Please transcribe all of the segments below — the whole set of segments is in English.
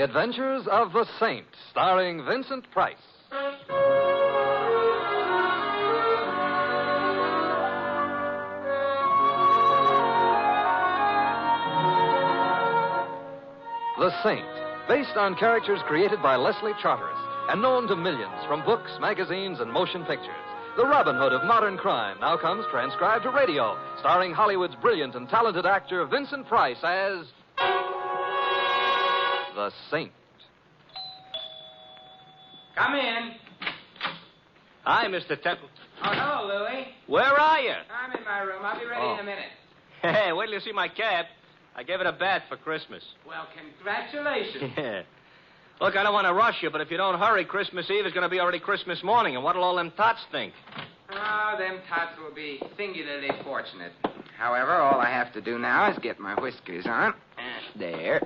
Adventures of the Saint, starring Vincent Price. The Saint, based on characters created by Leslie Charteris and known to millions from books, magazines, and motion pictures. The Robin Hood of modern crime now comes transcribed to radio, starring Hollywood's brilliant and talented actor Vincent Price as the Saint. Come in. Hi, Mr. Templar. Oh, hello, Louie. Where are you? I'm in my room. I'll be ready in a minute. Hey, wait till you see my cat. I gave it a bath for Christmas. Well, congratulations. Yeah. Look, I don't want to rush you, but if you don't hurry, Christmas Eve is going to be already Christmas morning, and what'll all them tots think? Oh, them tots will be singularly fortunate. However, all I have to do now is get my whiskers on. There.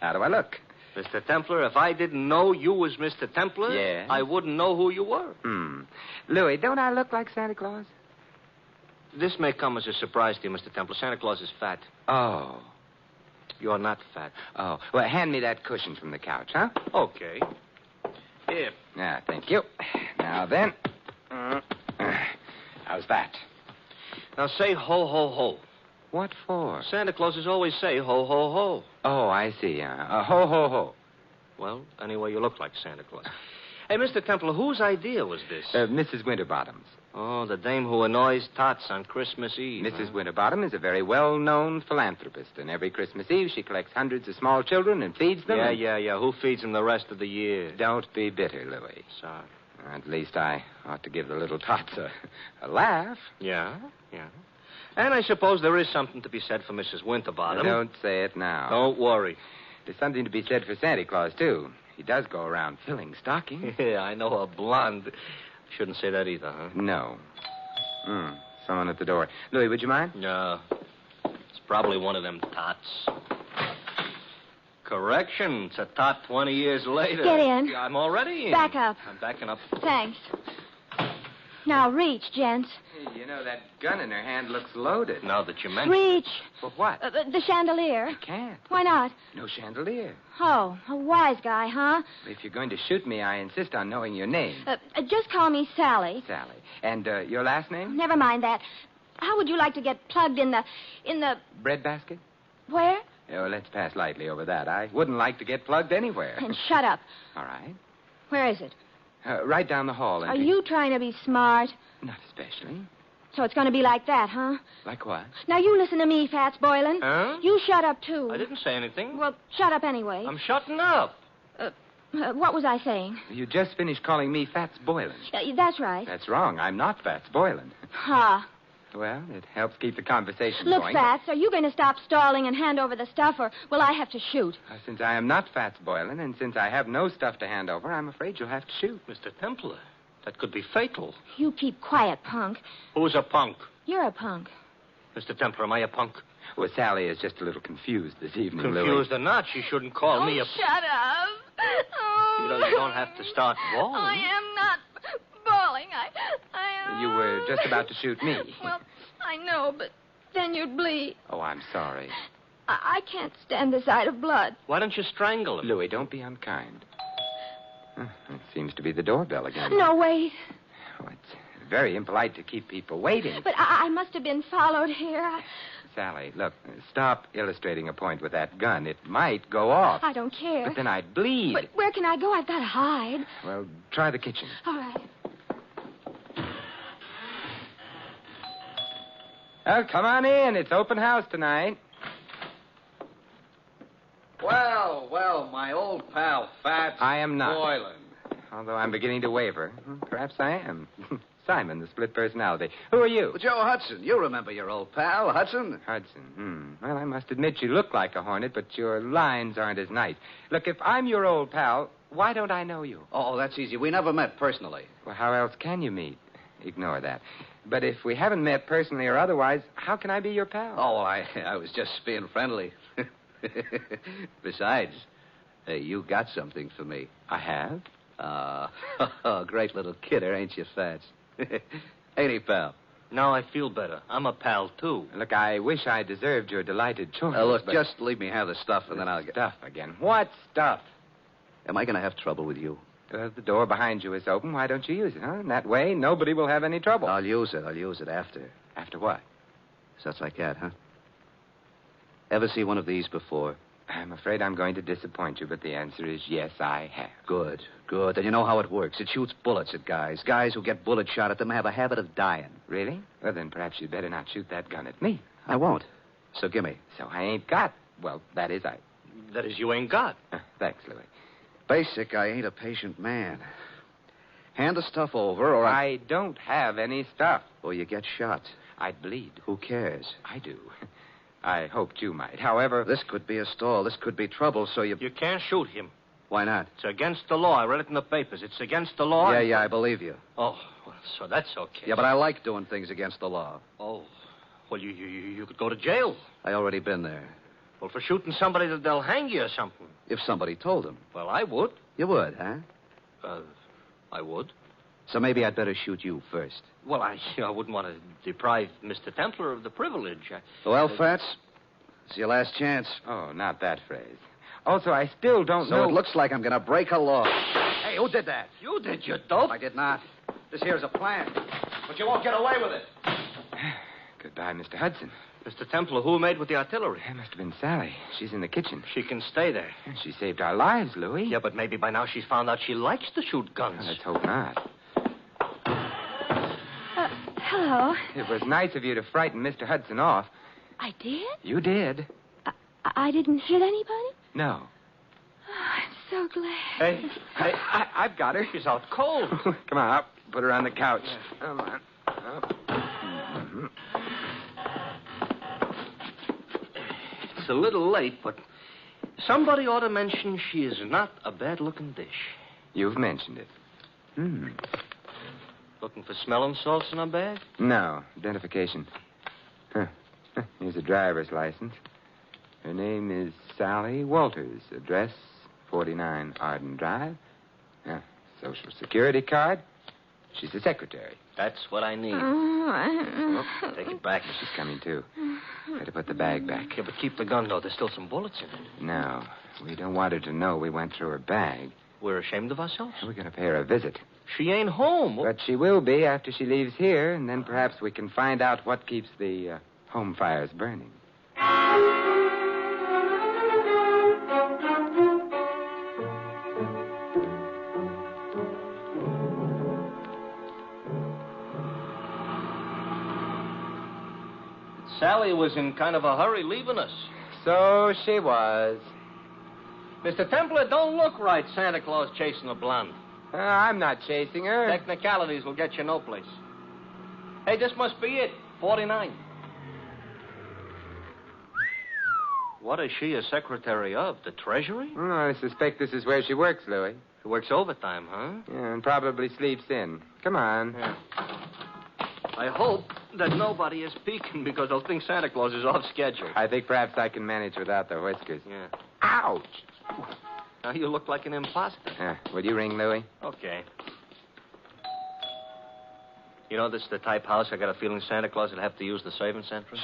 How do I look? Mr. Templar, if I didn't know you was Mr. Templar, Yeah? I wouldn't know who you were. Louie, don't I look like Santa Claus? This may come as a surprise to you, Mr. Templar. Santa Claus is fat. Oh. You're not fat. Oh. Well, hand me that cushion from the couch, huh? Okay. Here. Yeah, thank you. Now then. How's that? Now say ho, ho, ho. What for? Santa Clauses always say ho, ho, ho. Oh, I see. Ho, ho, ho. Well, anyway, you look like Santa Claus. Hey, Mr. Templar, whose idea was this? Mrs. Winterbottom's. Oh, the dame who annoys tots on Christmas Eve. Mrs. Winterbottom is a very well-known philanthropist, and every Christmas Eve she collects hundreds of small children and feeds them. Yeah. Who feeds them the rest of the year? Don't be bitter, Louie. Sorry. At least I ought to give the little tots a laugh. Yeah. And I suppose there is something to be said for Mrs. Winterbottom. Don't say it now. Don't worry. There's something to be said for Santa Claus, too. He does go around filling stockings. Yeah, I know a blonde. Shouldn't say that either, huh? No. Someone at the door. Louie, would you mind? No. It's probably one of them tots. Correction. It's a tot 20 years later. Get in. I'm already in. Back up. I'm backing up. Thanks. Now, reach, gents. Hey, you know, that gun in her hand looks loaded. Now that you mention Reach. For what? The chandelier. I can't. Why not? No chandelier. Oh, a wise guy, huh? If you're going to shoot me, I insist on knowing your name. Just call me Sally. Sally. And your last name? Never mind that. How would you like to get plugged in the... Breadbasket? Where? Oh, let's pass lightly over that. I wouldn't like to get plugged anywhere. And shut up. All right. Where is it? Right down the hall. Are you trying to be smart? Not especially. So it's going to be like that, huh? Like what? Now, you listen to me, Fats Boylan. Huh? You shut up, too. I didn't say anything. Well, shut up anyway. I'm shutting up. What was I saying? You just finished calling me Fats Boylan. That's right. That's wrong. I'm not Fats Boylan. Ha. Well, it helps keep the conversation Look, going. Fats, are you going to stop stalling and hand over the stuff, or will I have to shoot? Since I am not Fats Boylan, and since I have no stuff to hand over, I'm afraid you'll have to shoot. Mr. Templar, that could be fatal. You keep quiet, punk. Who's a punk? You're a punk. Mr. Templar, am I a punk? Well, Sally is just a little confused this evening, Louie. Confused or not, she shouldn't call me a... Shut up. Oh. You don't have to start bawling. I am not bawling. I You were just about to shoot me. Well, I know, but then you'd bleed. Oh, I'm sorry. I can't stand the sight of blood. Why don't you strangle him? Louie, don't be unkind. It seems to be the doorbell again. No, wait. Oh, it's very impolite to keep people waiting. But I must have been followed here. Sally, look, stop illustrating a point with that gun. It might go off. I don't care. But then I'd bleed. But where can I go? I've got to hide. Well, try the kitchen. All right. Well, come on in. It's open house tonight. Well, my old pal, Fats I am not. Boylan. Although I'm beginning to waver. Perhaps I am. Simon, the split personality. Who are you? Well, Joe Hudson. You remember your old pal, Hudson? Hudson. Well, I must admit you look like a hornet, but your lines aren't as nice. Look, if I'm your old pal, why don't I know you? Oh, that's easy. We never met personally. Well, how else can you meet? Ignore that. But if we haven't met personally or otherwise, how can I be your pal? Oh, I was just being friendly. Besides, hey, you got something for me. I have? Great little kidder, ain't you, Fats? Ain't he, pal? Now I feel better. I'm a pal, too. Look, I wish I deserved your delighted choice. Look, but... just leave me have the stuff, and then I'll get... Stuff again. What stuff? Am I going to have trouble with you? The door behind you is open. Why don't you use it, huh? That way, nobody will have any trouble. I'll use it after. After what? Such like that, huh? Ever see one of these before? I'm afraid I'm going to disappoint you, but the answer is yes, I have. Good. Then you know how it works. It shoots bullets at guys. Guys who get bullet shot at them have a habit of dying. Really? Well, then perhaps you'd better not shoot that gun at me. I won't. So gimme. So I ain't got... Well, that is I... That is, you ain't got. Thanks, Louis. Basic, I ain't a patient man. Hand the stuff over, or I don't have any stuff. Or you get shot. I'd bleed. Who cares? I do. I hoped you might. However... This could be a stall. This could be trouble, so you... You can't shoot him. Why not? It's against the law. I read it in the papers. It's against the law. Yeah, I believe you. Oh, well, so that's okay. Yeah, but I like doing things against the law. Oh, well, you could go to jail. I already been there. Well, for shooting somebody, they'll hang you or something. If somebody told them. Well, I would. You would, huh? I would. So maybe I'd better shoot you first. Well, I wouldn't want to deprive Mr. Templar of the privilege. Well, Fats, it's your last chance. Oh, not that phrase. Also, I still don't know... So it looks like I'm going to break a law. Hey, who did that? You did, you dope. I did not. This here's a plan. But you won't get away with it. Goodbye, Mr. Hudson. Mr. Templar, who made with the artillery? It must have been Sally. She's in the kitchen. She can stay there. She saved our lives, Louis. Yeah, but maybe by now she's found out she likes to shoot guns. Let's hope not. Hello. It was nice of you to frighten Mr. Hudson off. I did? You did. I didn't hit anybody? No. Oh, I'm so glad. Hey, I've got her. she's out cold. Come on, up. Put her on the couch. Come on. Up. Mm-hmm. It's a little late, but somebody ought to mention she is not a bad-looking dish. You've mentioned it. Looking for smelling salts in her bag? No. Identification. Huh. Here's a driver's license. Her name is Sally Walters. Address 49 Arden Drive. Social Security card. She's the secretary. That's what I need. Take it back. She's coming, too. Better put the bag back. Yeah, but keep the gun, though. There's still some bullets in it. No. We don't want her to know we went through her bag. We're ashamed of ourselves? We're going to pay her a visit. She ain't home. But she will be after she leaves here, and then perhaps we can find out what keeps the home fires burning. Sally was in kind of a hurry leaving us. So she was. Mr. Templar, don't look right, Santa Claus chasing a blonde. I'm not chasing her. Technicalities will get you no place. Hey, this must be it. 49. What is she a secretary of? The Treasury? Oh, I suspect this is where she works, Louis. She works overtime, huh? Yeah, and probably sleeps in. Come on. Yeah. I hope that nobody is peeking because they'll think Santa Claus is off schedule. I think perhaps I can manage without the whiskers. Yeah. Ouch! Now you look like an imposter. Will you ring Louis? Okay. You know, this is the type house I got a feeling Santa Claus would have to use the servants' entrance.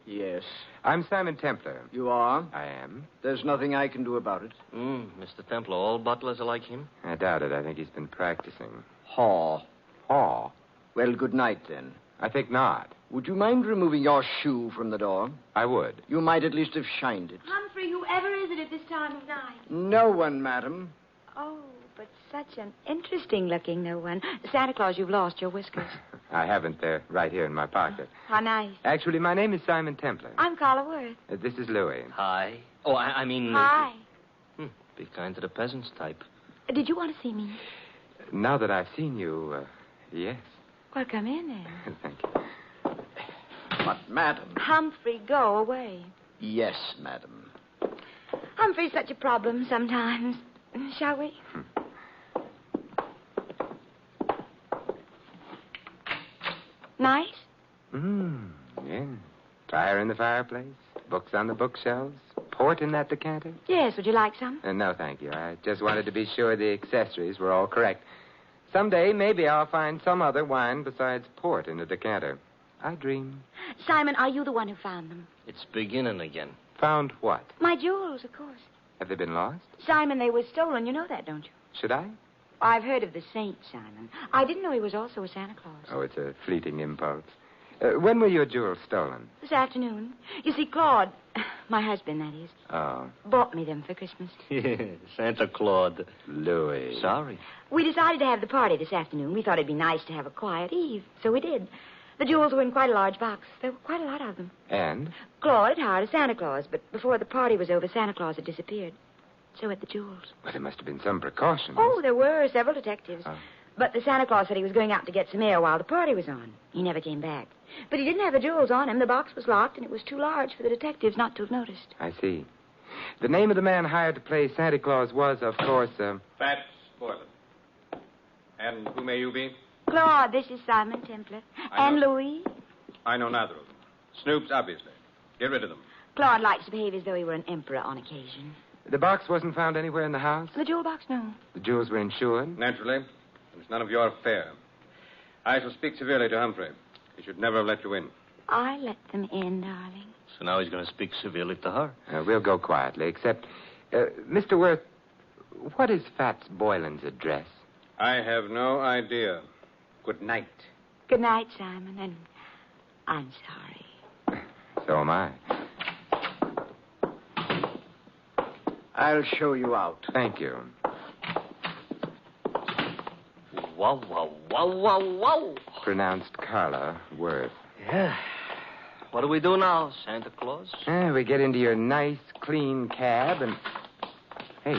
Yes. I'm Simon Templar. You are? I am. There's nothing I can do about it. Mr. Templar, all butlers are like him? I doubt it. I think he's been practicing. Haw. Haw? Well, good night, then. I think not. Would you mind removing your shoe from the door? I would. You might at least have shined it. Humphrey, whoever is it at this time of night? No one, madam. Oh, but such an interesting-looking no one. Santa Claus, you've lost your whiskers. I haven't. They're right here in my pocket. How nice. Actually, my name is Simon Templar. I'm Carla Worth. This is Louis. Hi. Oh, I mean... Hi. Be kind to the peasants type. Did you want to see me? Now that I've seen you, yes. Well, come in, then. Thank you. But, madam. Humphrey, go away. Yes, madam. Humphrey's such a problem sometimes. Shall we? Nice? Yeah. Fire in the fireplace, books on the bookshelves, port in that decanter. Yes, would you like some? No, thank you. I just wanted to be sure the accessories were all correct. Someday, maybe I'll find some other wine besides port in a decanter. I dream. Simon, are you the one who found them? It's beginning again. Found what? My jewels, of course. Have they been lost? Simon, they were stolen. You know that, don't you? Should I? I've heard of the saint, Simon. I didn't know he was also a Santa Claus. Oh, it's a fleeting impulse. When were your jewels stolen? This afternoon. You see, Claude, my husband, that is, Oh, bought me them for Christmas. Santa Claus. Louis. Sorry. We decided to have the party this afternoon. We thought it'd be nice to have a quiet eve, so we did. The jewels were in quite a large box. There were quite a lot of them. And? Claude had hired a Santa Claus, but before the party was over, Santa Claus had disappeared. So had the jewels. Well, there must have been some precautions. Oh, there were several detectives. Oh. But the Santa Claus said he was going out to get some air while the party was on. He never came back. But he didn't have the jewels on him. The box was locked, and it was too large for the detectives not to have noticed. I see. The name of the man hired to play Santa Claus was, of course, Fats Boylan. And who may you be? Claude, this is Simon Templar. I And know. Louis. I know neither of them. Snoops, obviously. Get rid of them. Claude likes to behave as though he were an emperor on occasion. The box wasn't found anywhere in the house? The jewel box, no. The jewels were insured? Naturally. It's none of your affair. I shall speak severely to Humphrey. He should never have let you in. I let them in, darling. So now he's going to speak severely to her. We'll go quietly, except, Mr. Worth, what is Fats Boylan's address? I have no idea. Good night. Good night, Simon, and I'm sorry. So am I. I'll show you out. Thank you. Wow, wow, wow, wow, wow. Pronounced Carla Worth. Yeah. What do we do now, Santa Claus? We get into your nice, clean cab and... Hey,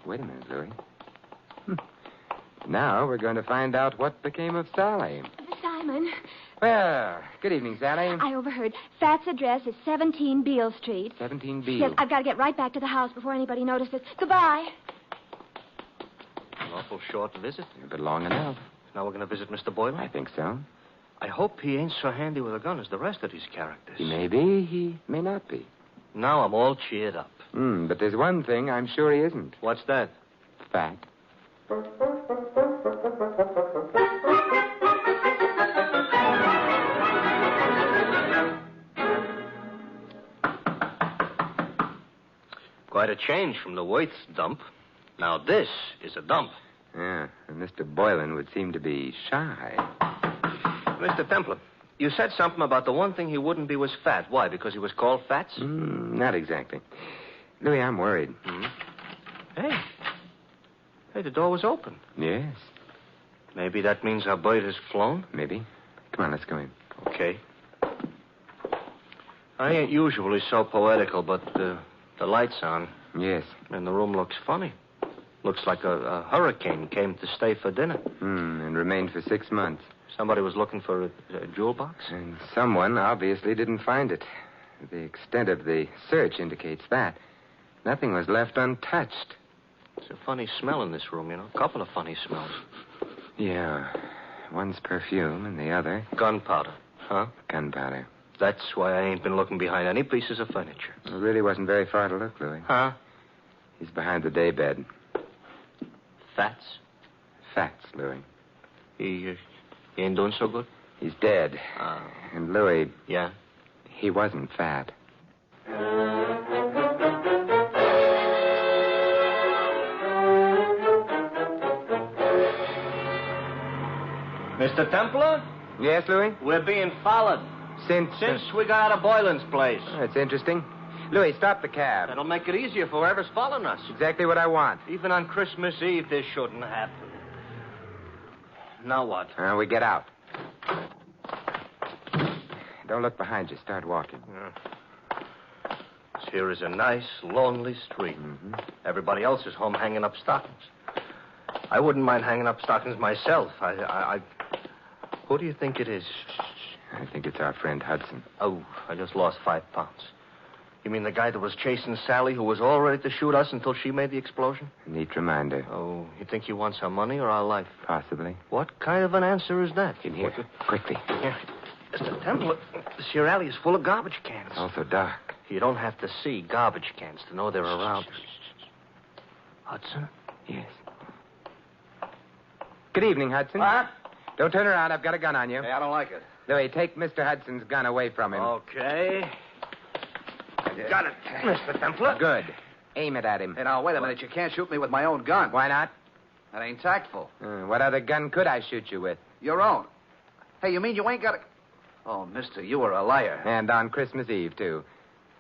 wait a minute, Louis. Now we're going to find out what became of Sally. Simon, Well, good evening, Sally. I overheard. Fat's address is 17 Beale Street. 17 B. Yes, I've got to get right back to the house before anybody notices. Goodbye. An awful short visit. But long enough. Now we're going to visit Mr. Boylan? I think so. I hope he ain't so handy with a gun as the rest of these characters. He may be, he may not be. Now I'm all cheered up. But there's one thing I'm sure he isn't. What's that? Fat. Quite a change from the Worth's dump. Now this is a dump. Yeah, and Mr. Boylan would seem to be shy. Mr. Templar, you said something about the one thing he wouldn't be was fat. Why? Because he was called Fats? Not exactly. Louis, I'm worried. Hey, the door was open. Yes, Maybe that means our bird has flown? maybe. Come on, let's go in. Okay. I ain't usually so poetical, but the light's on, Yes. and the room looks funny. Looks like a hurricane came to stay for dinner. And remained for 6 months. Somebody was looking for a jewel box? And someone obviously didn't find it. The extent of the search indicates that. Nothing was left untouched. It's a funny smell in this room, you know. A couple of funny smells. Yeah. One's perfume and the other Gunpowder, huh? gunpowder. That's why I ain't been looking behind any pieces of furniture. It really wasn't very far to look, Louis. Huh? He's behind the daybed. Fats? Fats, Louis. He ain't doing so good? He's dead. Oh. And Louis, Yeah? he wasn't fat. Mr. Templar? Yes, Louis? We're being followed. Since we got out of Boylan's place. That's interesting. Louis, stop the cab. That'll make it easier for whoever's following us. Exactly what I want. Even on Christmas Eve, this shouldn't happen. Now what? We get out. Don't look behind you. Start walking. This here is a nice, lonely street. Everybody else is home hanging up stockings. I wouldn't mind hanging up stockings myself. Who do you think it is? I think it's our friend Hudson. Oh, I just lost 5 pounds. You mean the guy that was chasing Sally, who was all ready to shoot us until she made the explosion? Neat reminder. Oh, you think he wants our money or our life? Possibly. What kind of an answer is that? In here. Quickly. Yeah. Mr. Templar, this here alley is full of garbage cans. Also dark. You don't have to see garbage cans to know they're around. Hudson? Yes. Good evening, Hudson. What? Don't turn around. I've got a gun on you. Hey, I don't like it. Louis, take Mr. Hudson's gun away from him. Okay. Got it, Mr. Templar. Good. Aim it at him. Hey, now, wait a minute. You can't shoot me with my own gun. Why not? That ain't tactful. What other gun could I shoot you with? Your own. Hey, you mean you ain't got a... Oh, mister, you are a liar. And on Christmas Eve, too.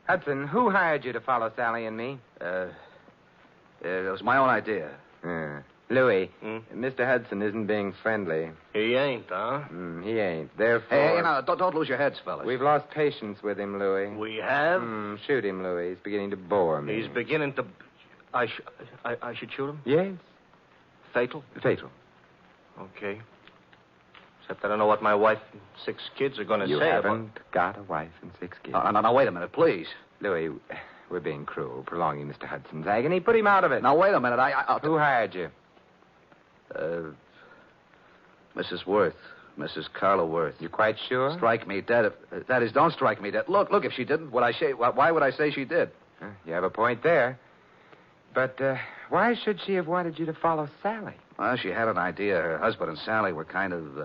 Hudson, who hired you to follow Sally and me? It was my own idea. Louis, Mr. Hudson isn't being friendly. He ain't, huh? He ain't. Therefore... Hey, now, don't lose your heads, fellas. We've lost patience with him, Louis. We have? Shoot him, Louis. He's beginning to bore me. He's beginning to... I should shoot him? Yes. Fatal? Fatal. Okay. Except I don't know what my wife and 6 kids are going to say. You haven't got a wife and 6 kids. Now, wait a minute, please. Louis, we're being cruel, prolonging Mr. Hudson's agony. Put him out of it. Now, wait a minute. Who hired you? Mrs. Worth. Mrs. Carla Worth. You quite sure? Strike me dead. That is, don't strike me dead. Look, if she didn't, why would I say she did? You have a point there. But why should she have wanted you to follow Sally? Well, she had an idea. Her husband and Sally were kind of,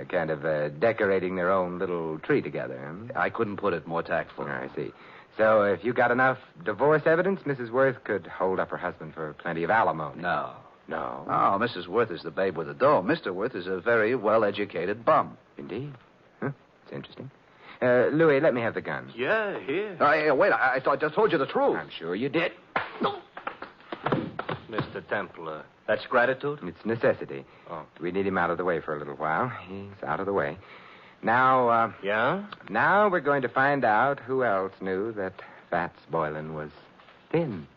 kind of decorating their own little tree together. I couldn't put it more tactful. I see. So if you got enough divorce evidence, Mrs. Worth could hold up her husband for plenty of alimony. No. No? Oh, Mrs. Worth is the babe with the dough. Mr. Worth is a very well-educated bum. Indeed. Huh? It's interesting. Louis, let me have the gun. Yeah, here. Wait, I just told you the truth. I'm sure you did. Mr. Templar, that's gratitude? It's necessity. Oh. We need him out of the way for a little while. He's out of the way. Now, Yeah? Now we're going to find out who else knew that Fats Boylan was thin.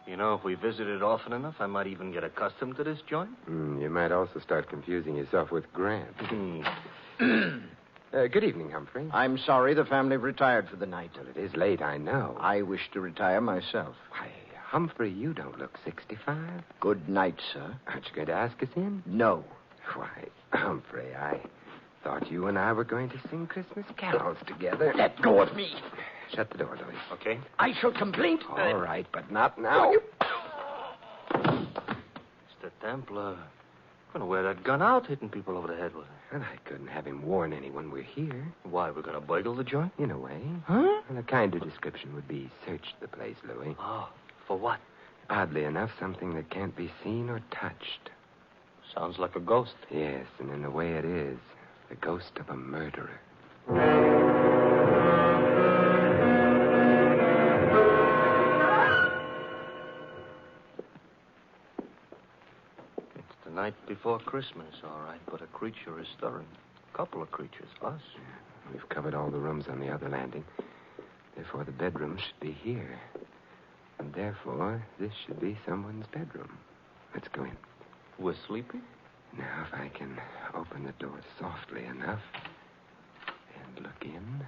You know, if we visited often enough, I might even get accustomed to this joint. You might also start confusing yourself with Grant. Good evening, Humphrey. I'm sorry the family retired for the night. Well, it is late, I know. I wish to retire myself. Why, Humphrey, you don't look 65. Good night, sir. Aren't you going to ask us in? No. Why, Humphrey, I thought you and I were going to sing Christmas carols together. Let go of me. Shut the door, Louis. Okay. I shall complain. All right, but not now. Mr. Templar, I'm going to wear that gun out, hitting people over the head with it. Well, I couldn't have him warn anyone we're here. Why, we're going to burgle the joint? In a way. Huh? And a kinder description would be search the place, Louis. Oh, for what? Oddly enough, something that can't be seen or touched. Sounds like a ghost. Yes, and in a way it is. The ghost of a murderer. It's the night before Christmas, all right, but a creature is stirring. A couple of creatures, us. We've covered all the rooms on the other landing. Therefore, the bedroom should be here. And therefore, this should be someone's bedroom. Let's go in. We're sleeping? Now, if I can open the door softly enough and look in.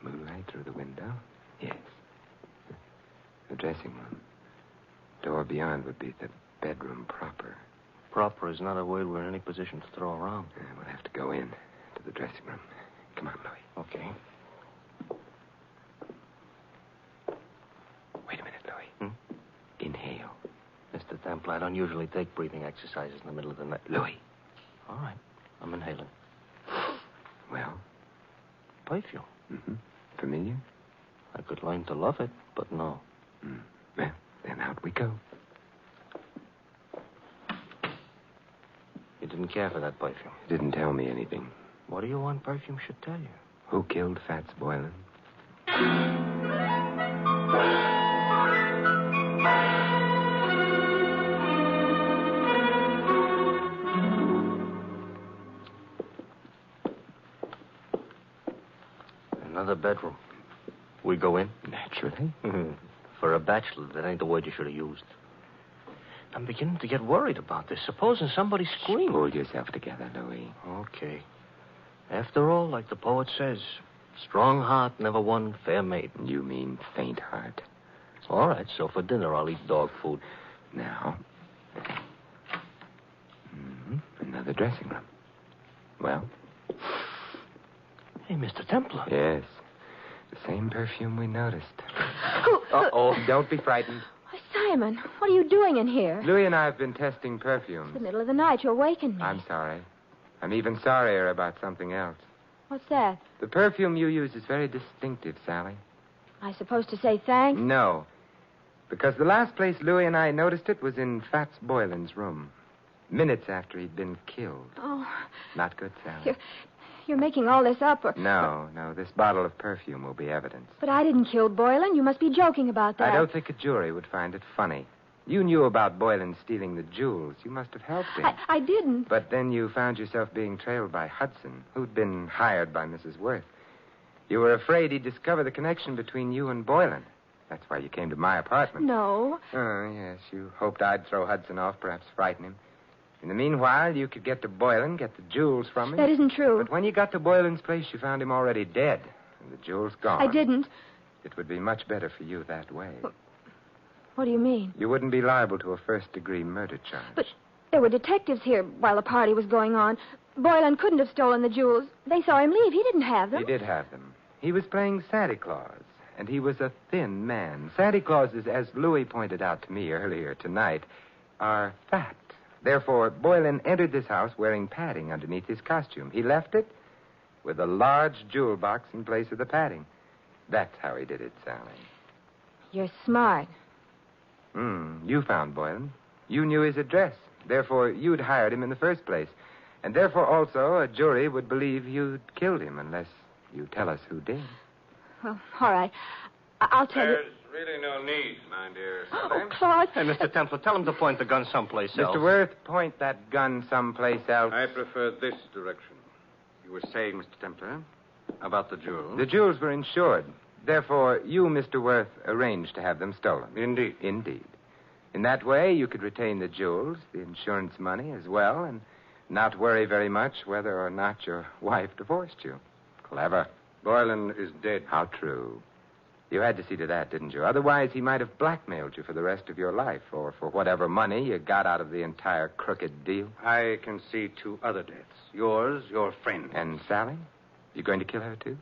Moonlight through the window. Yes. The dressing room. Door beyond would be the bedroom proper. Proper is not a word we're in any position to throw around. We'll have to go in to the dressing room. Come on, Louis. Okay. Wait a minute, Louis. Inhale. Mr. Templar, I don't usually take breathing exercises in the middle of the night. Louis. All right. I'm inhaling. Well? Perfume. Familiar? I could learn to love it, but no. Well, then out we go. You didn't care for that perfume. Didn't tell me anything. What do you want perfume should tell you? Who killed Fats Boylan? Another bedroom. We go in? Naturally. For a bachelor, that ain't the word you should have used. I'm beginning to get worried about this. Supposing somebody screamed. Pull yourself together, Louis. Okay. After all, like the poet says, strong heart never won fair maiden. You mean faint heart. All right, so for dinner I'll eat dog food. Now. Another dressing room. Well? Hey, Mr. Templar. Yes. The same perfume we noticed. Uh-oh. Don't be frightened. Why, Simon, what are you doing in here? Louis and I have been testing It's perfumes. the middle of the night. You awakened me. I'm sorry. I'm even sorrier about something else. What's that? The perfume you use is very distinctive, Sally. I supposed to say thanks? No. Because the last place Louis and I noticed it was in Fats Boylan's room. Minutes after he'd been killed. Oh, Not good, Sally. you're making all this up. No. This bottle of perfume will be evidence. But I didn't kill Boylan. You must be joking about that. I don't think a jury would find it funny. You knew about Boylan stealing the jewels. You must have helped him. I didn't. But then you found yourself being trailed by Hudson, who'd been hired by Mrs. Worth. You were afraid he'd discover the connection between you and Boylan. That's why you came to my apartment. No. Oh, yes. You hoped I'd throw Hudson off, perhaps frighten him. In the meanwhile, you could get to Boylan, get the jewels from him. That isn't true. But when you got to Boylan's place, you found him already dead, and the jewels gone. I didn't. It would be much better for you that way. What do you mean? You wouldn't be liable to a first-degree murder charge. But there were detectives here while the party was going on. Boylan couldn't have stolen the jewels. They saw him leave. He didn't have them. He did have them. He was playing Santa Claus, and he was a thin man. Santa Clauses, as Louis pointed out to me earlier tonight, are fat. Therefore, Boylan entered this house wearing padding underneath his costume. He left it with a large jewel box in place of the padding. That's how he did it, Sally. You're smart. You found Boylan. You knew his address. Therefore, you'd hired him in the first place. And therefore, also, a jury would believe you'd killed him unless you tell us who did. Well, all right. I'll tell There's really no need, my dear you. Sally. Oh, Claus. Hey, Mr. Templar, tell him to point the gun someplace else. Mr. Worth, point that gun someplace else. I prefer this direction. You were saying, Mr. Templar, about the jewels. The jewels were insured. Therefore, you, Mr. Worth, arranged to have them stolen. Indeed. Indeed. In that way, you could retain the jewels, the insurance money as well, and not worry very much whether or not your wife divorced you. Clever. Boylan is dead. How true. You had to see to that, didn't you? Otherwise, he might have blackmailed you for the rest of your life, or for whatever money you got out of the entire crooked deal. I can see two other deaths. Yours, your friend. And Sally? You going to kill her, too?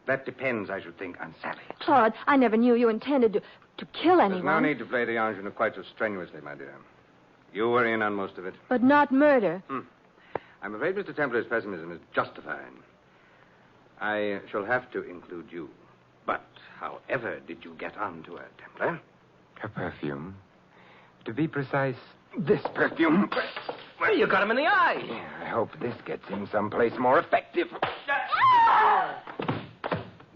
That depends, I should think, on Sally. Claude, I never knew you intended to kill There's anyone. no need to play the ingenue quite so strenuously, my dear. You were in on most of it. But not murder. I'm afraid Mr. Templar's pessimism is justified. I shall have to include you. But however did you get onto her, Templar? Her perfume. To be precise, this perfume. Well, you got him in the eye. Yeah, I hope this gets him someplace more effective.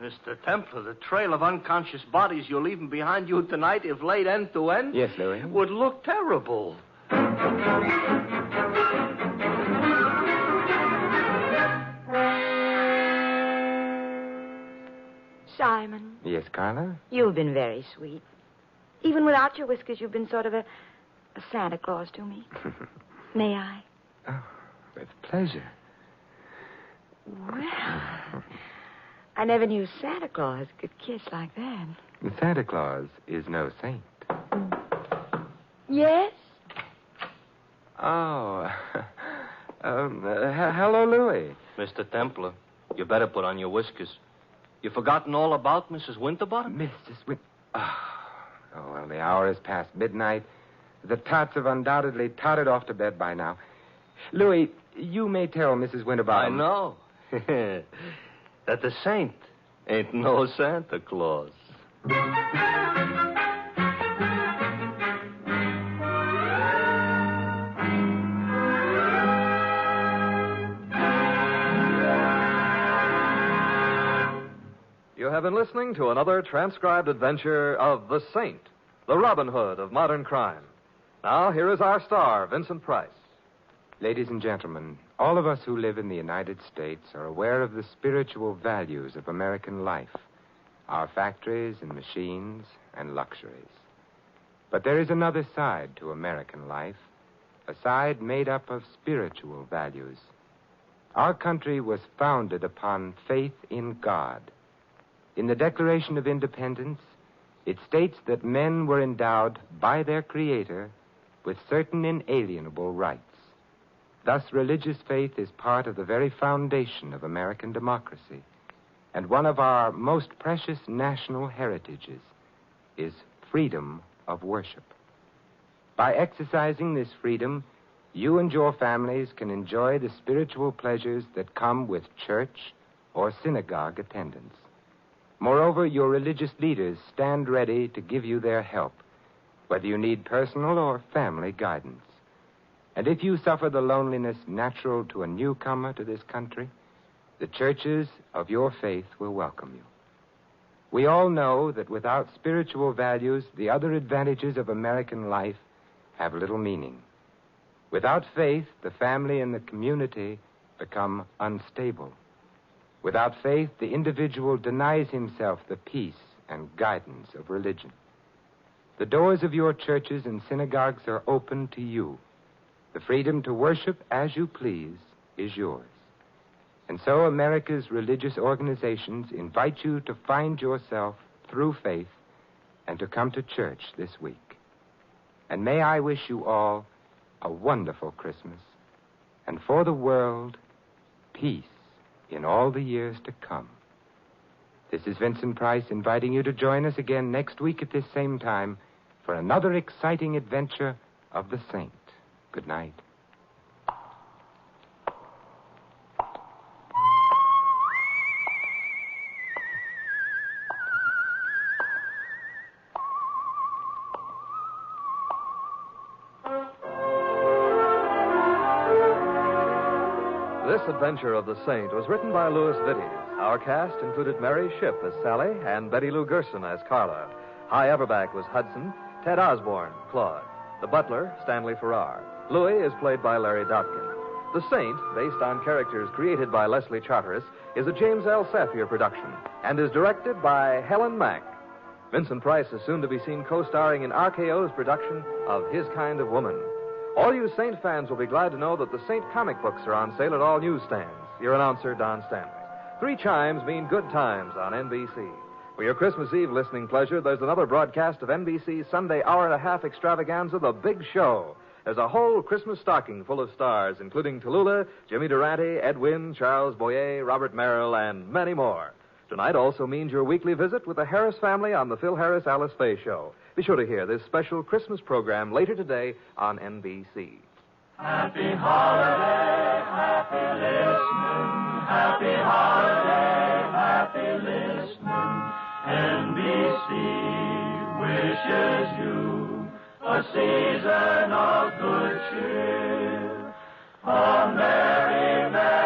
Mr. Templar, the trail of unconscious bodies you're leaving behind you tonight, if laid end to end, Yes, Louis? would look terrible. Simon, Yes, Carla? you've been very sweet. Even without your whiskers, you've been sort of a Santa Claus to me. May I? Oh, with pleasure. Well, I never knew Santa Claus could kiss like that. Santa Claus is no saint. Yes? Oh. Hello, Louis. Mr. Templar, you better put on your whiskers. You forgotten all about Mrs. Winterbottom? Mrs. Win... Oh, well, the hour is past midnight. The tots have undoubtedly tottered off to bed by now. Louis, you may tell Mrs. Winterbottom... I know. That the saint ain't no Santa Claus. You have been listening to another transcribed adventure of the Saint, the Robin Hood of modern crime. Now, here is our star, Vincent Price. Ladies and gentlemen, all of us who live in the United States are aware of the spiritual values of American life, our factories and machines and luxuries. But there is another side to American life, a side made up of spiritual values. Our country was founded upon faith in God. In the Declaration of Independence, it states that men were endowed by their Creator with certain inalienable rights. Thus, religious faith is part of the very foundation of American democracy, and one of our most precious national heritages is freedom of worship. By exercising this freedom, you and your families can enjoy the spiritual pleasures that come with church or synagogue attendance. Moreover, your religious leaders stand ready to give you their help, whether you need personal or family guidance. And if you suffer the loneliness natural to a newcomer to this country, the churches of your faith will welcome you. We all know that without spiritual values, the other advantages of American life have little meaning. Without faith, the family and the community become unstable. Without faith, the individual denies himself the peace and guidance of religion. The doors of your churches and synagogues are open to you. The freedom to worship as you please is yours. And so America's religious organizations invite you to find yourself through faith and to come to church this week. And may I wish you all a wonderful Christmas, and for the world, peace in all the years to come. This is Vincent Price inviting you to join us again next week at this same time for another exciting adventure of the saint. Good night. This adventure of the saint was written by Louis Vittes. Our cast included Mary Shipp as Sally and Betty Lou Gerson as Carla. High Everback was Hudson, Ted Osborne, Claude. The butler, Stanley Farrar. Louis is played by Larry Dotkin. The Saint, based on characters created by Leslie Charteris, is a James L. Safier production and is directed by Helen Mack. Vincent Price is soon to be seen co-starring in RKO's production of His Kind of Woman. All you Saint fans will be glad to know that the Saint comic books are on sale at all newsstands. Your announcer, Don Stanley. 3 chimes mean good times on NBC. For your Christmas Eve listening pleasure, there's another broadcast of NBC's Sunday hour-and-a-half extravaganza, The Big Show. There's a whole Christmas stocking full of stars, including Tallulah, Jimmy Durante, Ed Wynn, Charles Boyer, Robert Merrill, and many more. Tonight also means your weekly visit with the Harris family on the Phil Harris-Alice Faye Show. Be sure to hear this special Christmas program later today on NBC. Happy holiday, happy listening. Happy holiday, happy listening. NBC wishes you a season of good cheer. A merry, merry